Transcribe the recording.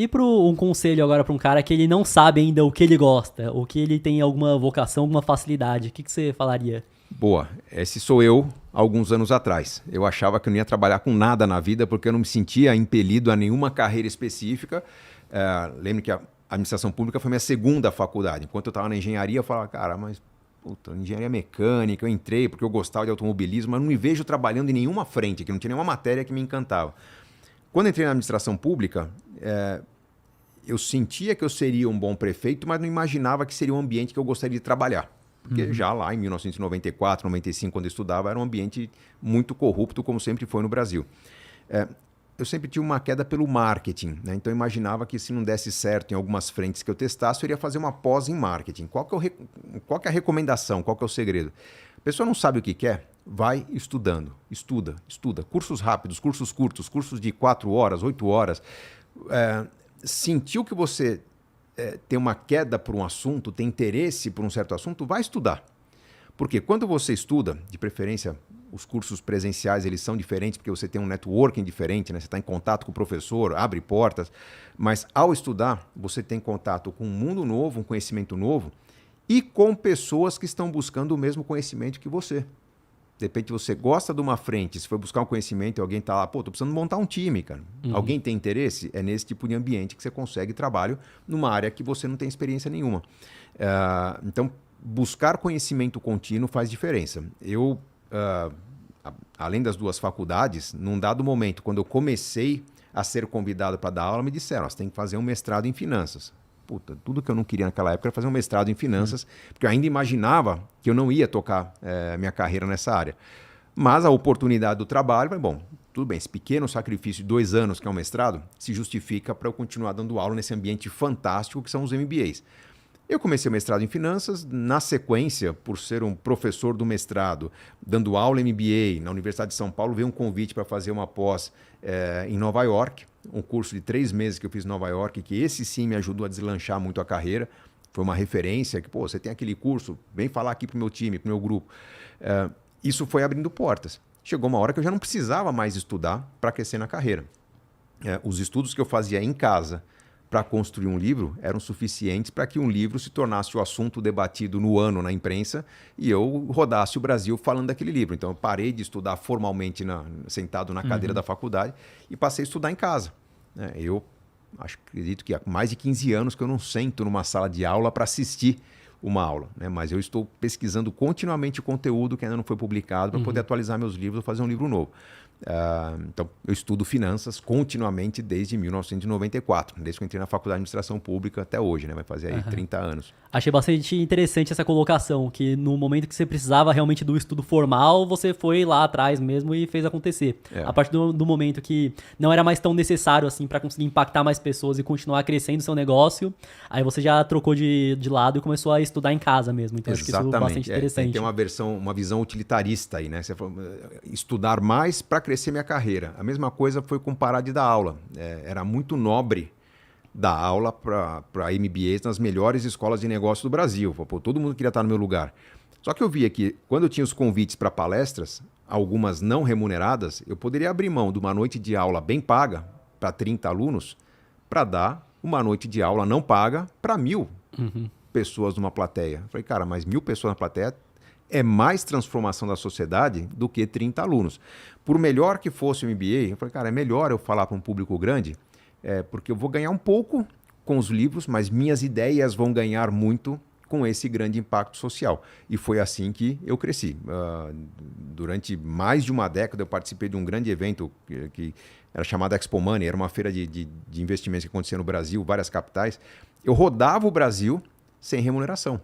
E um conselho agora para um cara que ele não sabe ainda o que ele gosta, ou que ele tem alguma vocação, alguma facilidade, o que você falaria? Boa, esse sou eu alguns anos atrás. Eu achava que eu não ia trabalhar com nada na vida porque eu não me sentia impelido a nenhuma carreira específica. Lembro que a administração pública foi minha segunda faculdade. Enquanto eu estava na engenharia, eu falava, cara, mas puta, engenharia mecânica, eu entrei porque eu gostava de automobilismo, mas não me vejo trabalhando em nenhuma frente, que não tinha nenhuma matéria que me encantava. Quando entrei na administração pública, eu sentia que eu seria um bom prefeito, mas não imaginava que seria um ambiente que eu gostaria de trabalhar. Porque já lá em 1994, 95, quando eu estudava, era um ambiente muito corrupto, como sempre foi no Brasil. Eu sempre tive uma queda pelo marketing, né? Então eu imaginava que se não desse certo em algumas frentes que eu testasse, eu iria fazer uma pós em marketing. Qual que é a recomendação? Qual que é o segredo? A pessoa não sabe o que quer, vai estudando. Estuda. Cursos rápidos, cursos curtos, cursos de 4 horas, 8 horas. Sentiu que você tem uma queda por um assunto, tem interesse por um certo assunto, vai estudar. Porque quando você estuda, de preferência, os cursos presenciais eles são diferentes, porque você tem um networking diferente, né? Você está em contato com o professor, abre portas. Mas ao estudar, você tem contato com um mundo novo, um conhecimento novo, e com pessoas que estão buscando o mesmo conhecimento que você. De repente você gosta de uma frente, se for buscar um conhecimento e alguém está lá, pô, tô precisando montar um time, cara. Alguém tem interesse? É nesse tipo de ambiente que você consegue trabalho numa área que você não tem experiência nenhuma. Então, buscar conhecimento contínuo faz diferença. Eu, além das 2 faculdades, num dado momento, quando eu comecei a ser convidado para dar aula, me disseram, você tem que fazer um mestrado em finanças. Puta, tudo que eu não queria naquela época era fazer um mestrado em finanças, porque eu ainda imaginava que eu não ia tocar minha carreira nessa área. Mas a oportunidade do trabalho, falei, bom, tudo bem, esse pequeno sacrifício de 2 anos, que é um mestrado, se justifica para eu continuar dando aula nesse ambiente fantástico que são os MBAs. Eu comecei o mestrado em finanças, na sequência, por ser um professor do mestrado, dando aula em MBA na Universidade de São Paulo, veio um convite para fazer uma pós em Nova York, um curso de 3 meses que eu fiz em Nova York, que esse sim me ajudou a deslanchar muito a carreira. Foi uma referência que, pô, você tem aquele curso, vem falar aqui para o meu time, para o meu grupo. Isso foi abrindo portas. Chegou uma hora que eu já não precisava mais estudar para crescer na carreira. Os estudos que eu fazia em casa para construir um livro eram suficientes para que um livro se tornasse o assunto debatido no ano na imprensa e eu rodasse o Brasil falando daquele livro. Então eu parei de estudar formalmente sentado na cadeira da faculdade e passei a estudar em casa. Eu acredito que há mais de 15 anos que eu não sento numa sala de aula para assistir uma aula, né? Mas eu estou pesquisando continuamente o conteúdo que ainda não foi publicado para poder atualizar meus livros ou fazer um livro novo. Então, eu estudo finanças continuamente desde 1994, desde que eu entrei na Faculdade de Administração Pública até hoje, né? Vai fazer aí 30 anos. Achei bastante interessante essa colocação, que no momento que você precisava realmente do estudo formal, você foi lá atrás mesmo e fez acontecer. A partir do momento que não era mais tão necessário assim para conseguir impactar mais pessoas e continuar crescendo o seu negócio, aí você já trocou de lado e começou a estudar em casa mesmo. Então, acho que isso é bastante interessante. Tem uma visão utilitarista aí, né? Você falou, estudar mais para crescer minha carreira. A mesma coisa foi com parar de dar aula. Era muito nobre dar aula para MBAs nas melhores escolas de negócio do Brasil. Pô, todo mundo queria estar no meu lugar. Só que eu via que quando eu tinha os convites para palestras, algumas não remuneradas, eu poderia abrir mão de uma noite de aula bem paga para 30 alunos para dar uma noite de aula não paga para 1.000 pessoas numa plateia. Eu falei, cara, mas 1.000 pessoas na plateia é mais transformação da sociedade do que 30 alunos. Por melhor que fosse o MBA, eu falei, cara, é melhor eu falar para um público grande, porque eu vou ganhar um pouco com os livros, mas minhas ideias vão ganhar muito com esse grande impacto social. E foi assim que eu cresci. Durante mais de uma década, eu participei de um grande evento que era chamado Expo Money, era uma feira de investimentos que acontecia no Brasil, várias capitais. Eu rodava o Brasil sem remuneração.